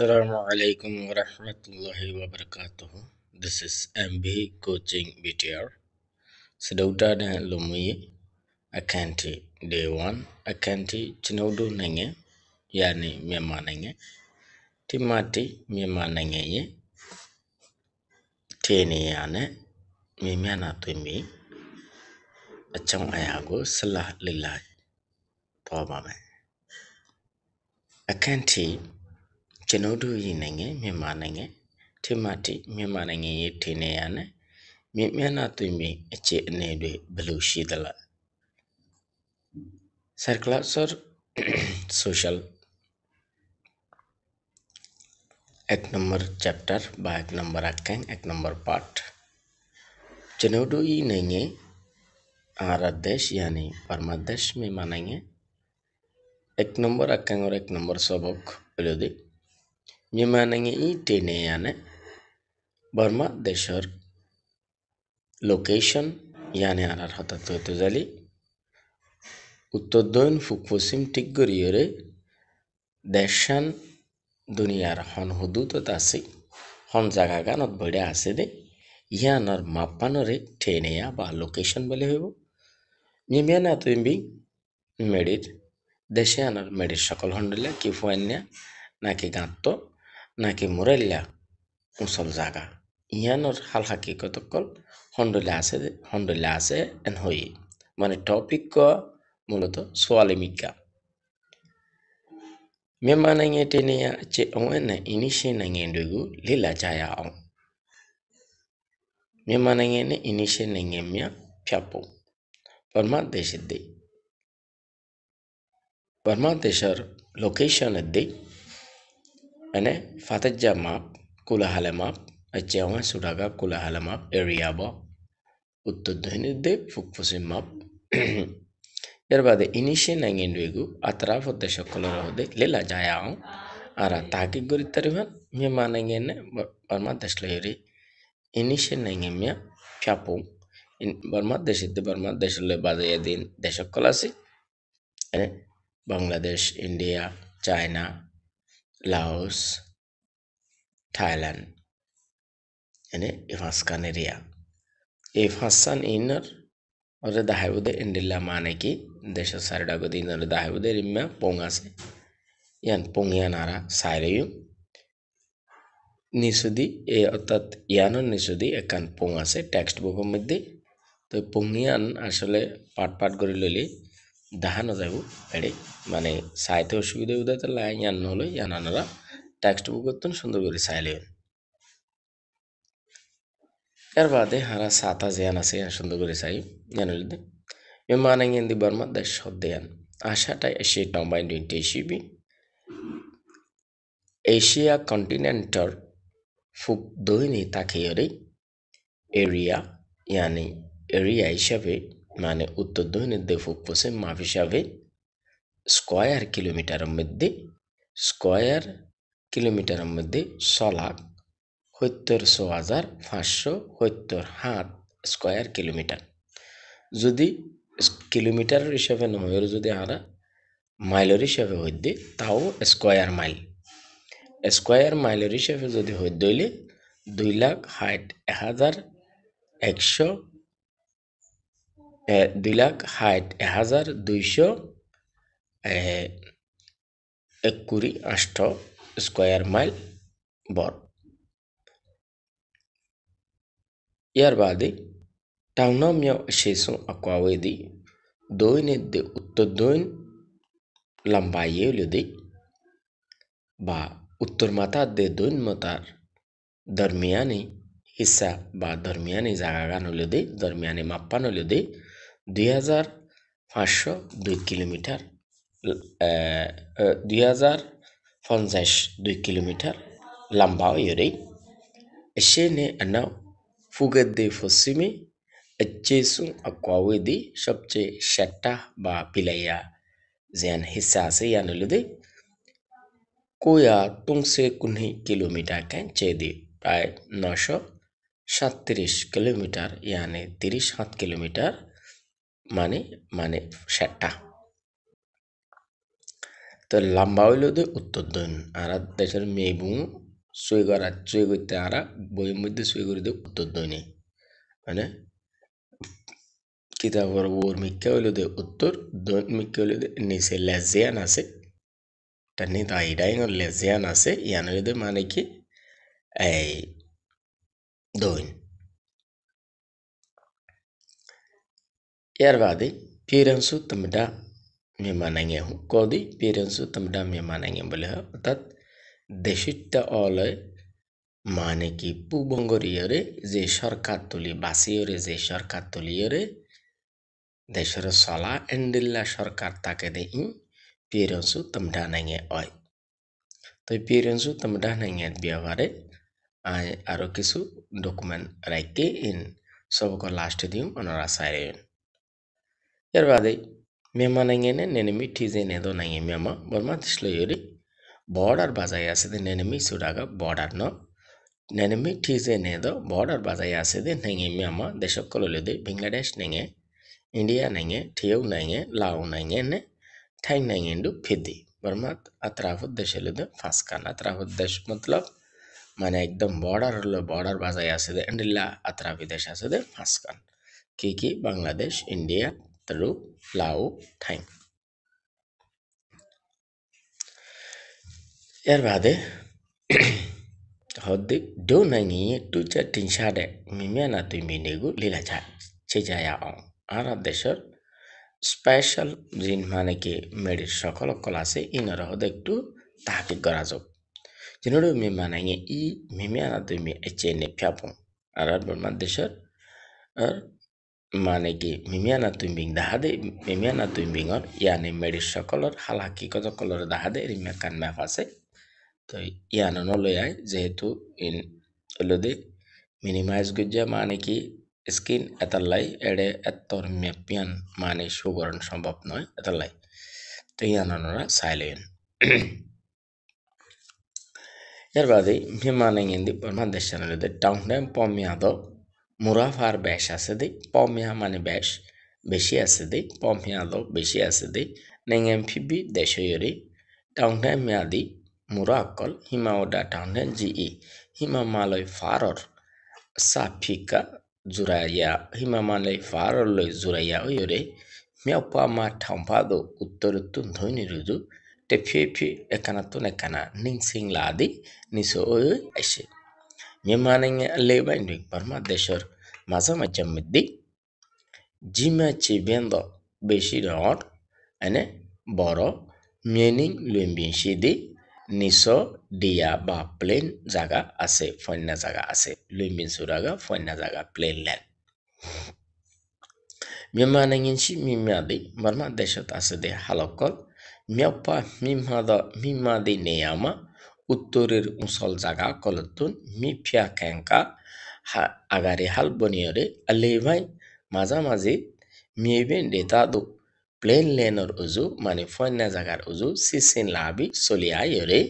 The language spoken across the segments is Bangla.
Assalamu alaikum wa rahmatullahi wa barakatuh. This is MB Coaching BTR. Sedauta na lumuyi akanti day 1 akanti chinaudu nange yani mema nange timati mema nange ye teni yani mimiana twimi achang ayago salah lillahi tawabame akanti chinaudu yi nange mema nange timati mema nange ye teni yani mimiana twimi eche nedwe belushidala Circular social एक नंबर चैप्टर बा एक नंबर अकैंग एक नंबर पार्ट चनौडो ही नहीं हमारा देश यानी परमादेश में मानेंगे एक नंबर अकैंग और एक नंबर सबक बोलोदे ये मानेंगे ई टेने यानी बर्मा देश और लोकेशन यानी आरार होता तो जाली उत्तर दोन फुकफुसिम टिग्गरियोरे देशान দুনিয়ার হন হুদুতত আছে হন জায়গাগানত বইডা আছে দে ইয়ানর মাপানরে ঠেনেয়া বা লোকেশন বলে হইব নিমিয়ানা তুমি মেডির দেশে আনার মেডির সকল হন্ডলে কি ফুয়ান্যা নাকি গাঁত নাকি মুরাইল্লা উসল জায়গা ইয়ানর হাল হাকিকতকল হন্ডলে আছে এন হই মানে টপিক মূলত সোয়ালিমিকা Memang tene ya ce onwena inishe nangendugu lila jaya on. Memang ne inishe nangemya piapo. Parma deshide. Parma deshar location de ane fataja map kula hala map ache onwa sudaga kula hala map area ba uttodhine de fukfuse map এর বাদে ইনিশে নাঙ্গেন্ডুগু আতরাফ দেশ কলর হদে লেলা জায়াও আরা তাকে গরি তারিবান মে মানাঙ্গেনে বর্মা দেশ লয়রি ইনিশে নাঙ্গেমিয়া ফ্যাপু বর্মা দেশ লে বাজে দিন দেশ কলাসি Bangladesh India China Laos Thailand ইফাসকান এরিয়া এই ফাঁসান ইনার Ore dahabude indilla maneki desha sardago dinore dahabude rimma pongase yan pongyanara সাইরেয়ু নিসুদি এ অর্থাৎ ইয়ানোর নিসুদি একান পং আছে টেক্সট বুকের মধ্যে তো পংয়ান আসলে পাট করে লইলে দেখানো যাব এড়ে মানে সাইতে অসুবিধা উদয় তো ইয়ান হলো ইয়ানারা টেক্সট বুকের তো সুন্দর করে সাইলে এর বাদে হারা সাতা জিয়ান আছে সুন্দর করে চাই জানিলে মেমানাং ইন্দি বর্মা দেশ সদ্যান আশাটা এশিয়া কম্বাইন্ড ইন্টু এশিবি এশিয়া কন্টিনেন্টার ফুক দৈনি তাকিয়রে এরিয়া ইয়ানি এরিয়া হিসাবে মানে উত্তর দৈনিক দে ফুক পশ্চিম মাপ হিসাবে স্কোয়ার কিলোমিটারের মধ্যে 6,77,577 স্কোয়ার কিলোমিটার যদি কিলোমিটার হিসাবে নহয় যদি আমরা মাইলের হিসাবে হইতে তাও স্কোয়ার মাইলের হিসাবে যদি হই দইলে 2,60,1,228 স্কোয়ার মাইল বর ইয়ার বাদে টাউনমিয়া শেষো আকওয়াওয়েদি দৈনিক উত্তর দৈন লম্বাইয়ে লুদি বা উত্তর মাথা দে দৈন মাতার দরমিয়ানি হিস্সা বা দরমিয়ানি জায়গাগান হলুদি দরমিয়ানি মাপ্পান হলুদি 2,502 কিলোমিটার 2,052 কিলোমিটার লম্বাও ইরে এসে নে আনা ফুগের দে পশ্চিমে এচেসু আকওয়াওয়েদি সবচেয়ে সেটা বা পিলাইয়া যেন হিস্সা আছে ইয়ান হলুদি কোয়া তুংসে কুনহি কিলোমিটার কেন চেদি প্রায় 937 কিলোমিটার ইয়ানি 37 কিলোমিটার মানে সেটা তো লম্বা হইল দে উত্তর দক্ষিণ আর দেশের মেয়েবু সই করতে আর বইয়ের মধ্যে সই করে দে উত্তর দক্ষিণে মানে কিতাবর ওর মিক্কা হইল দে উত্তর দক্ষিণ মিক্কা হইল দে নিচে লেজিয়ান আছে টানি দাইডাইং লেজিয়ান আছে ইয়ান হইল দে মানে কি এই দক্ষিণ এর বাদে পিরেন্সু তমডা মেমানাঙে হু কদি পিরেন্সু তমডা মেমানাঙে বলে হয় অর্থাৎ দেশিটা অলয় মানে কি পুবঙ্গরিয়রে যে সরকার তুলি বাসিয়রে যে সরকার তুলিয়রে দেশের সলা এন্ডিল্লা সরকার তাকে দেই পিরেন্সু তমডা নাঙে হয় তো পিরেন্সু তমডা নাঙে ব্যবহারে আরো কিছু ডকুমেন্ট রাইকে ইন সবক লাস্ট দিম অনরা সাইরেন এর বাদে মেমা নাঙেনে নেনেমি ঠিজে নেদো নাঙে মেমা Varma দিসলয়রি border bazai asede nenemi sudaga border no nenemi thize nedo border bazai asede nenge myanmar deshokololede bangladesh nenge india nenge thieu nenge lao nenge ne thai nenge ndu phidi barmat atrafut deshelede faskan atrafut desh matlab মানে একদম বর্ডার হলো বর্ডার বাজাই আসে এন্ডিল্লা আত্রাফি দেশ আসে ফাসকান কি বাংলাদেশ ইন্ডিয়া তরু লাও থাই এর বাদে হদ্দি ডো নাইনি টু চা তিন সাড়ে মিমিয়ানা তুই মিনেগু লীলা চা চেজায়া অং আর দেশের স্পেশাল জিন মানে কি মেডির সকল ক্লাসে ইনার হদ একটু তাহাকিক করা যাক জিনোর মিমানাঙে ই মিমিয়ানা তুই মি এচেনে ফ্যাপং আর বর্মা দেশের আর মানে কি মিমিয়ানা তুই বিং দাহাদে মিমিয়ানা তুই বিঙর ইয়ানে মেডির সকলের হালাকি কজকলর দাহাদে রিমা কান ম্যাপ আছে তো ইয়ানো নলয়ায় যেহেতু ইন হলদে মিনিমাইজ গুজ্জা মানে কি স্কিন এতালাই এড়ে এত্তর ম্যাপিয়ান মানে সুগরণ সম্ভব নয় এতালাই তো ইয়ানোরা সাইলেন এর বাদে হিমানে গেন্দি বাংলাদেশের হলদে টাউন টাইম পমিয়াদ মুরাফার বেশ আছে দে পমিয়া মানে বেশ বেশি আছে দে পমিয়াদ বেশি আছে দে নেঙ্গেম ফিবি দেশয়রে টাউন টাইম মেয়াদি Murakol Himaoda Townen GE Himamaloi Faror Sapika Zuraya Himamaloi Faror Loi Zuraya Oyore Miaupama Tampado Uttorutun Dhonirudu Tefifi Ekanatun Ekana Ninsing Ladi Niso Oyo Eshe Miamaning Lebainding Burma Deshor Mazama Jamidi Jima Chibendo Beshidor Ane Boro Meaning Lumbin Shidi নিচো দিয়া বা প্লেন জায়গা আছে ফন্যা জায়গা আছে লুইমিন সুরাগা ফন্যা জায়গা প্লেন ল্যান্ড মিমানাঙিনসি মিমাদি বার্মা দেশত আছে দে হালকল মিয়াপ্পা মিমাদি নেয়ামা উত্তরের উঁচল জায়গা কলতুন মিফিয়া ক্যাঙ্কা আগারে হাল বনিয়রে আলেভাই মাঝামাঝি মিয়েবেন দেতাদু প্লেন লেনর উজু মানে ফন্যা জাগার উজু সিসিন লাবি সলিয়ায়রে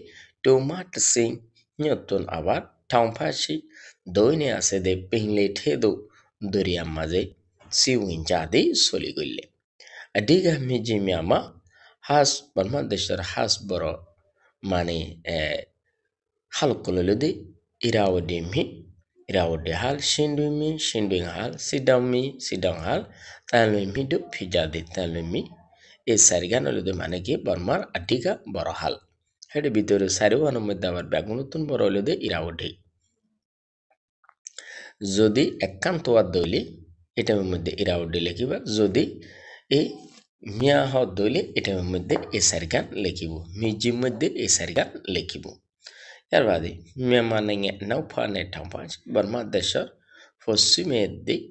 টোমাট সিং নিয়তন আবার টাউনফাসি দইনে আছে দে পিংলে ঠেদো দরিয়াম মাঝে সিউইন জাদি সলি গইলে আদিগা মিজিমিয়ামা হাস বর্মা দেশের হাস বড় মানে হালকললে ইরাওডে মি ইরাওডে হাল সিন্ডুইং হাল সিডাং হাল তালমি মিডু ফিজাদে তালমি এই সারিগান হলে মানে কি বর্মার আটিকা বড় হাল হেডে ভিতরে সারিওয়ানোর মধ্যে আবার ব্যাগুন নতুন বড় হলে ইরাওডে যদি একান্ত দইলে এটার মধ্যে ইরাওডে লিখিবা যদি এই মিয়া হদ দইলে এটার মধ্যে এই সারিগান লিখিব মিজির মধ্যে এই সারিগান লিখিব এর বাদে মিয়ামানাঙে নাউফানে টাউফাজ বর্মা দেশের পশ্চিমে দিক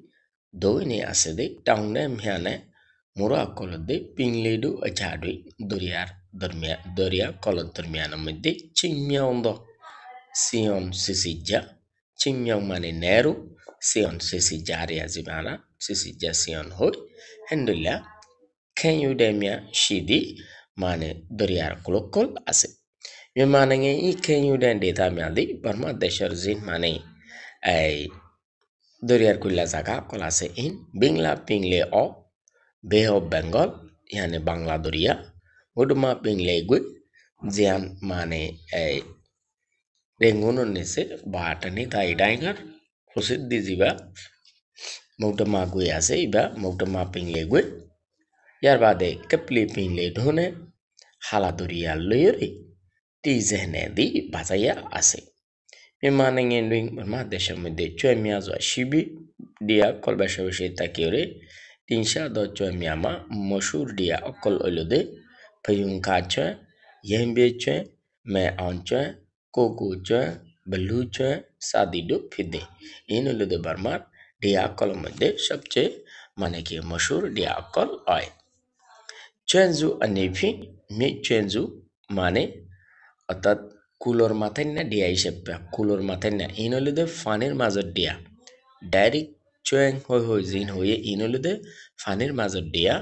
দইনে আছে দিক টাউনে মিয়ানে মুরা কলদে পিংলেডু আজাডুই দরিয়া কলদ দরমিয়ানের মধ্যে চিংমিয়াউন্দ সিয়ন সিসিজা চিংমিয়াউ মানে নেরু সিয়ন সিসিজা আরিয়া জিবানা সিসিজা সিয়ন হই হেন্ডুল্লা খেয়ুডেমিয়া শিদি মানে দরিয়ার কলকল আছে মিমানাঙে ই খেয়ুডেন ডেটা মিয়াদি বর্মা দেশের জিন মানে এই দরিয়ার কুল্লা জায়গা কল আছে ইন বিংলা পিংলে অ বে অফ বেঙ্গল ইয়ানে বাংলা দরিয়া উডমা পিংলে গুই জিয়ান মানে এই রেঙ্গুনৰ নিচে বাটানি তাই ডাইঙার প্রসিদ্ধি জিবা মৌটা মা গই আছে ইবা মৌটা মা পিংলে গই ইয়ার বাদে কেপলি পিংলে ঢোনে হালা দরিয়া লইরে টি জেহনে দি বাজাইয়া আছে মানে ngin ma দেশের মধ্যে চুয়ামিয়া জয় শিবি দিয়া কল বেশা বেশি তাকিয়ে তিনশা দ চুয়ামিয়ামা মশুর দিয়া অকল ওইলদে ফয়ুং কাচে yembe চে মে অঞ্চে কোকু চে বেলু চে সাদিডো ফিদে ইন ওইলদে বার্মার দিয়া অকল মধ্যে সবচেয়ে মানে কি মশুর দিয়া অকল হয় চুয়েনজু আনেফি মি চুয়েনজু মানে অর্থাৎ কুলোর মাথায় না ডিয়া হিসেবে কুলোর মাথায় না ইন হলিদে ফানির মাজত দিয়া ডাইরেক্ট চুয়েং হই হই জিন হয়ে ইন হলিদে ফানির মাজত দিয়া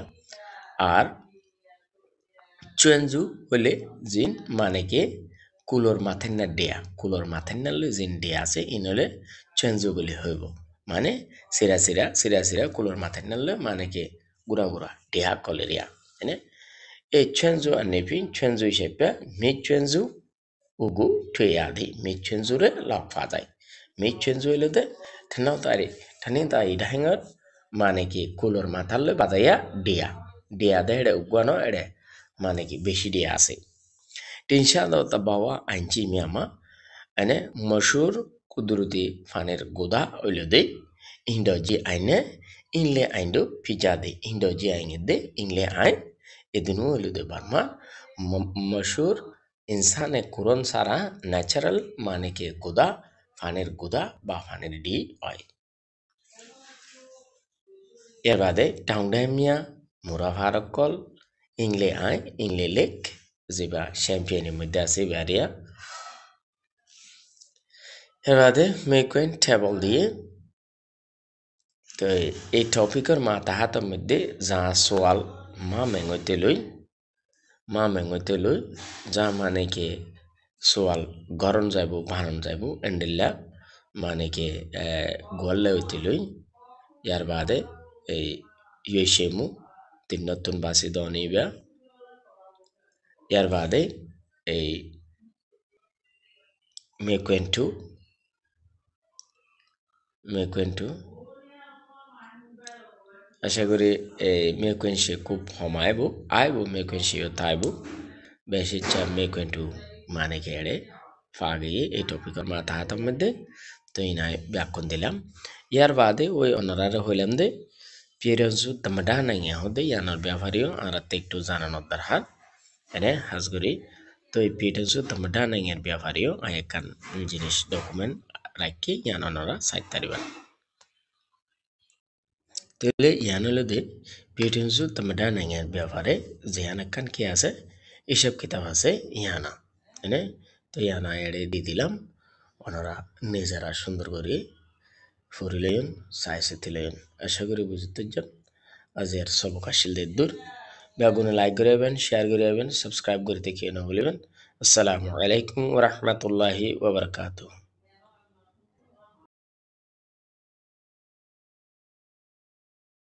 আর চুয়েনজু হলে জিন মানে কি কুলোর মাথায় না ডিয়া কুলোর মাথায় না জিন ডিয়া আছে ইন হলে চুয়েনজু বলে হইব মানে সিরা সিরা সিরা সিরা কুলোর মাথায় না মানে কি গুড়া গুড়া ডিয়া কলেরিয়া এনে এই চুয়েনজু আর নেফি চুয়েনজু হিসেবে me চুয়েনজু ugu tuyadi michenzure lakfadai michenzuilede thanin tai dahingar মানে কি কুলোর মাথালে বাজাইয়া ডিয়া ডিয়া দেড়ে উগানো এড়ে মানে কি বেশি ডিয়া আছে তিনশা দতা বাবা আইনচি মিয়ামা এনে মশুর কুদরতি ফানের গোদা ওইলদে ইন্ডজি আইনে ইনলে আইন্ডো ফিজা দে ইন্ডজি আইনে দে ইনলে আইন এদিনও ওইলদে বার্মা মশুর ইনসানে কুরন সারা ন্যাচারাল মানে কি গুদা ফানের গুদা বা ফানের ডি হয় এর বাদে টাউন্ডামিয়া মুরা ভারকল ইংলে আই ইংলে লেক যেবা চ্যাম্পিয়নের মধ্যে আছে ব্যারিয়া এর বাদে মেকুইন টেবল দিয়ে তো এই টপিকের মা তাহাতের মধ্যে যা সোয়াল মা মেঙতে লই যা মানে কি সোয়াল গরম যাইব বানান যাইব এন্ডিল্লা মানে কি গোয়াল্লা হইতে লই ইয়ার বাদে এই ইয়েশেমু তিন নতুন বাসি দনিবা ইয়ার বাদে এই মেকুয়েন্টু আশা করি এই মেকুয়েন্সে খুব হমাইব আইব মেকুয়েন্সিও তাইব বেশি ইচ্ছা মেকুয়েন্টু মানে কেড়ে ফাগিয়ে এই টপিকের মাথা হাতের মধ্যে তো ইনায় ব্যাখ্যান দিলাম ইয়ার বাদে ওই অনারারে হইলাম দে পিরিয়ন্সু তামডা নাই হদে ইয়ানোর ব্যাপারেও আর একটু জানানোর দরকার এনে হাজগরি তো এই পিরিয়ন্সু তামডা নাই এর ব্যাপারেও আয়েকান জিনিস ডকুমেন্ট রাখি ইয়ান অনারা সাইট তারিবান তাহলে ইয়ান হলো দে পিরিয়ন্সু তামডা নাই এর ব্যাপারে যে আনাকান কি আছে এসব কিতাব আছে ইয়ানা এনে তো ইয়ানা এড়ে দিয়ে দিলাম ওনারা নিজেরা সুন্দর করে ফুরিলেন সাইসে তিলেন আশা করি বুঝতে যান আজের সবক আসিলদের দূর বেগুনে লাইক করিবেন শেয়ার করিবেন সাবস্ক্রাইব করতে কেউ না বলিবেন আসসালামু আলাইকুম ওয়া রাহমাতুল্লাহি ওয়া বারাকাতুহু